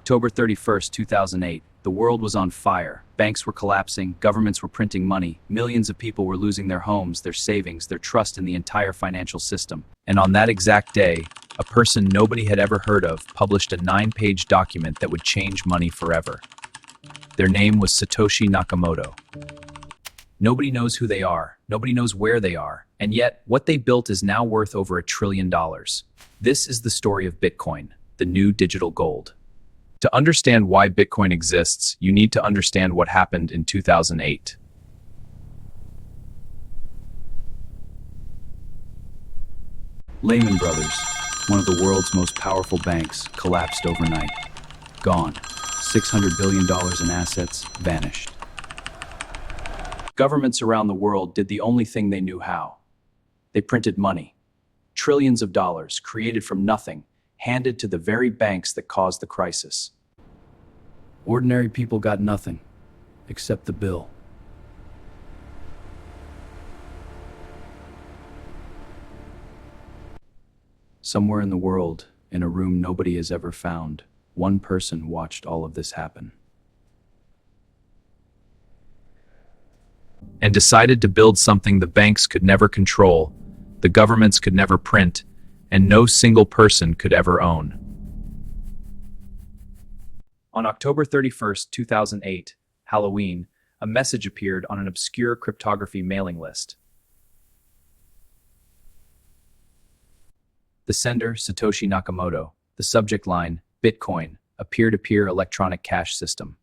October 31st, 2008, the world was on fire. Banks were collapsing, governments were printing money, millions of people were losing their homes, their savings, their trust in the entire financial system. And on that exact day, a person nobody had ever heard of published a 9-page document that would change money forever. Their name was Satoshi Nakamoto. Nobody knows who they are, nobody knows where they are, and yet what they built is now worth over $1 trillion. This is the story of Bitcoin, the new digital gold. To understand why Bitcoin exists, you need to understand what happened in 2008. Lehman Brothers, one of the world's most powerful banks, collapsed overnight. Gone. $600 billion in assets vanished. Governments around the world did the only thing they knew how. They printed money. Trillions of dollars, created from nothing, handed to the very banks that caused the crisis. Ordinary people got nothing, except the bill. Somewhere in the world, in a room nobody has ever found, one person watched all of this happen. And decided to build something the banks could never control, the governments could never print, and no single person could ever own. On October 31st, 2008, Halloween, a message appeared on an obscure cryptography mailing list. The sender, Satoshi Nakamoto. The subject line, Bitcoin, a peer-to-peer electronic cash system.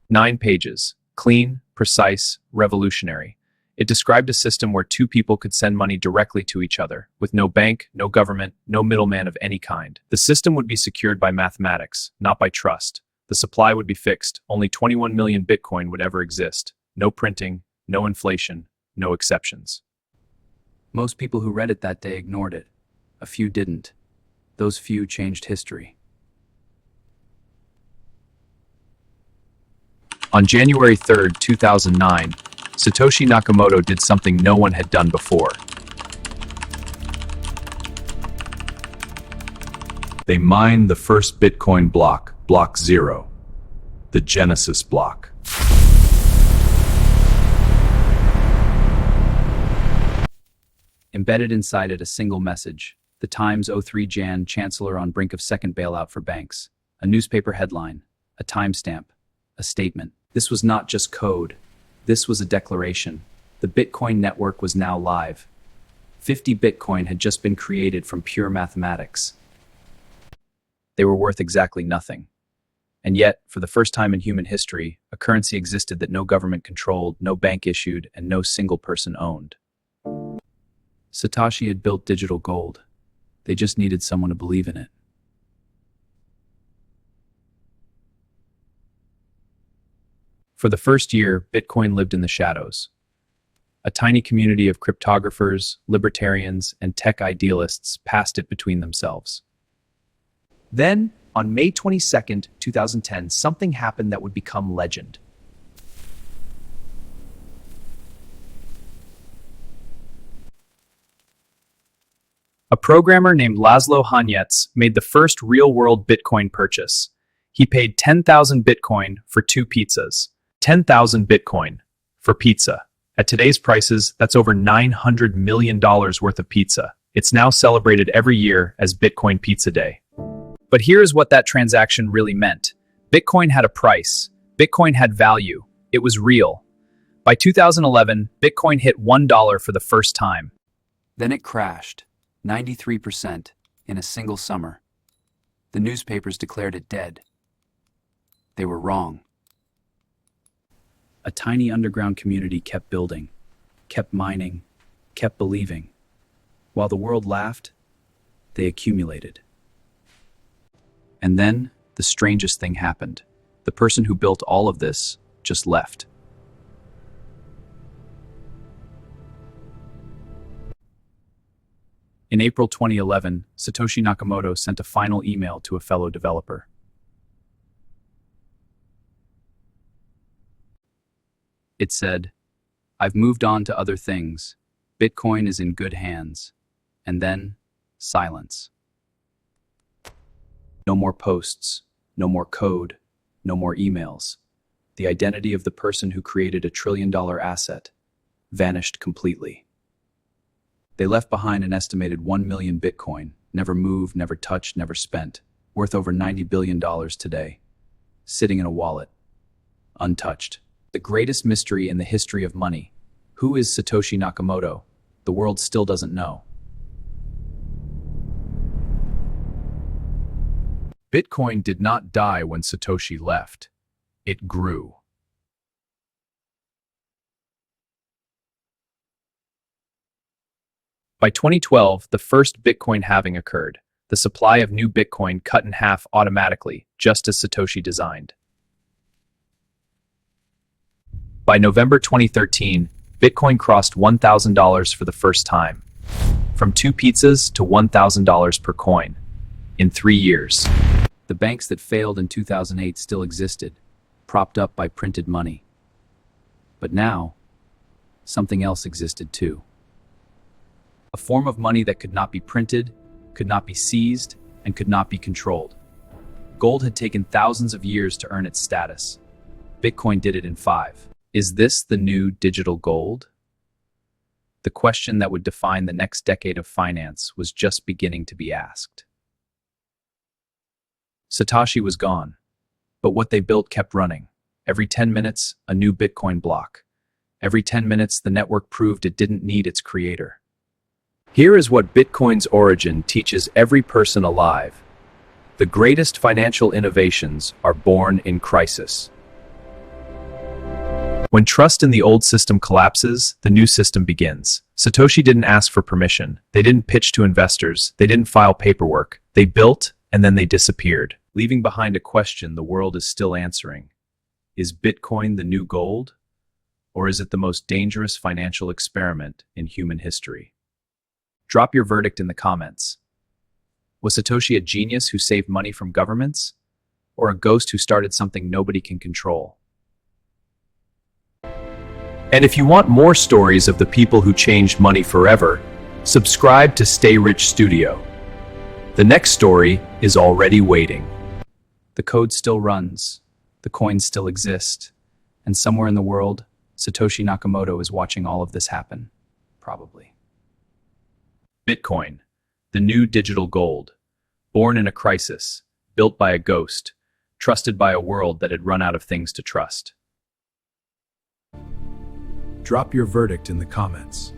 9 pages. Clean, precise, revolutionary. It described a system where two people could send money directly to each other, with no bank, no government, no middleman of any kind. The system would be secured by mathematics, not by trust. The supply would be fixed. Only 21 million Bitcoin would ever exist. No printing, no inflation, no exceptions. Most people who read it that day ignored it. A few didn't. Those few changed history. On January 3rd, 2009, Satoshi Nakamoto did something no one had done before. They mined the first Bitcoin block, Block 0, the Genesis block. Embedded inside it a single message. The Times 03 Jan, Chancellor on brink of second bailout for banks. A newspaper headline, a timestamp, a statement. This was not just code. This was a declaration. The Bitcoin network was now live. 50 Bitcoin had just been created from pure mathematics. They were worth exactly nothing. And yet, for the first time in human history, a currency existed that no government controlled, no bank issued, and no single person owned. Satoshi had built digital gold. They just needed someone to believe in it. For the first year, Bitcoin lived in the shadows. A tiny community of cryptographers, libertarians, and tech idealists passed it between themselves. Then, on May 22nd, 2010, something happened that would become legend. A programmer named Laszlo Hanyecz made the first real-world Bitcoin purchase. He paid 10,000 Bitcoin for 2 pizzas. 10,000 Bitcoin for pizza. At today's prices, that's over $900 million worth of pizza. It's now celebrated every year as Bitcoin Pizza Day. But here's what that transaction really meant. Bitcoin had a price. Bitcoin had value. It was real. By 2011, Bitcoin hit $1 for the first time. Then it crashed, 93% in a single summer. The newspapers declared it dead. They were wrong. A tiny underground community kept building, kept mining, kept believing. While the world laughed, they accumulated. And then, the strangest thing happened. The person who built all of this just left. In April 2011, Satoshi Nakamoto sent a final email to a fellow developer. It said, "I've moved on to other things. Bitcoin is in good hands." And then, silence. more posts, no more code, no more emails. The identity of the person who created a trillion-dollar asset vanished completely. They left behind an estimated 1 million Bitcoin, never moved, never touched, never spent, worth over $90 billion today, sitting in a wallet, untouched. The greatest mystery in the history of money. Who is Satoshi Nakamoto? The world still doesn't know. Bitcoin did not die when Satoshi left. It grew. By 2012, the first Bitcoin halving occurred. The supply of new Bitcoin cut in half automatically, just as Satoshi designed. By November 2013, Bitcoin crossed $1,000 for the first time. From 2 pizzas to $1,000 per coin. In 3 years. The banks that failed in 2008 still existed, propped up by printed money. But now, something else existed too. A form of money that could not be printed, could not be seized, and could not be controlled. Gold had taken thousands of years to earn its status. Bitcoin did it in 5. Is this the new digital gold? The question that would define the next decade of finance was just beginning to be asked. Satoshi was gone, but what they built kept running. Every 10 minutes, a new Bitcoin block. Every 10 minutes, the network proved it didn't need its creator. Here is what Bitcoin's origin teaches every person alive. The greatest financial innovations are born in crisis. When trust in the old system collapses, the new system begins. Satoshi didn't ask for permission. They didn't pitch to investors. They didn't file paperwork. They built, and then they disappeared, leaving behind a question the world is still answering. Is Bitcoin the new gold? Or is it the most dangerous financial experiment in human history? Drop your verdict in the comments. Was Satoshi a genius who saved money from governments? Or a ghost who started something nobody can control? And if you want more stories of the people who changed money forever, subscribe to Stay Rich Studio. The next story is already waiting. The code still runs, the coins still exist, and somewhere in the world, Satoshi Nakamoto is watching all of this happen. Probably. Bitcoin, the new digital gold, born in a crisis, built by a ghost, trusted by a world that had run out of things to trust. Drop your verdict in the comments.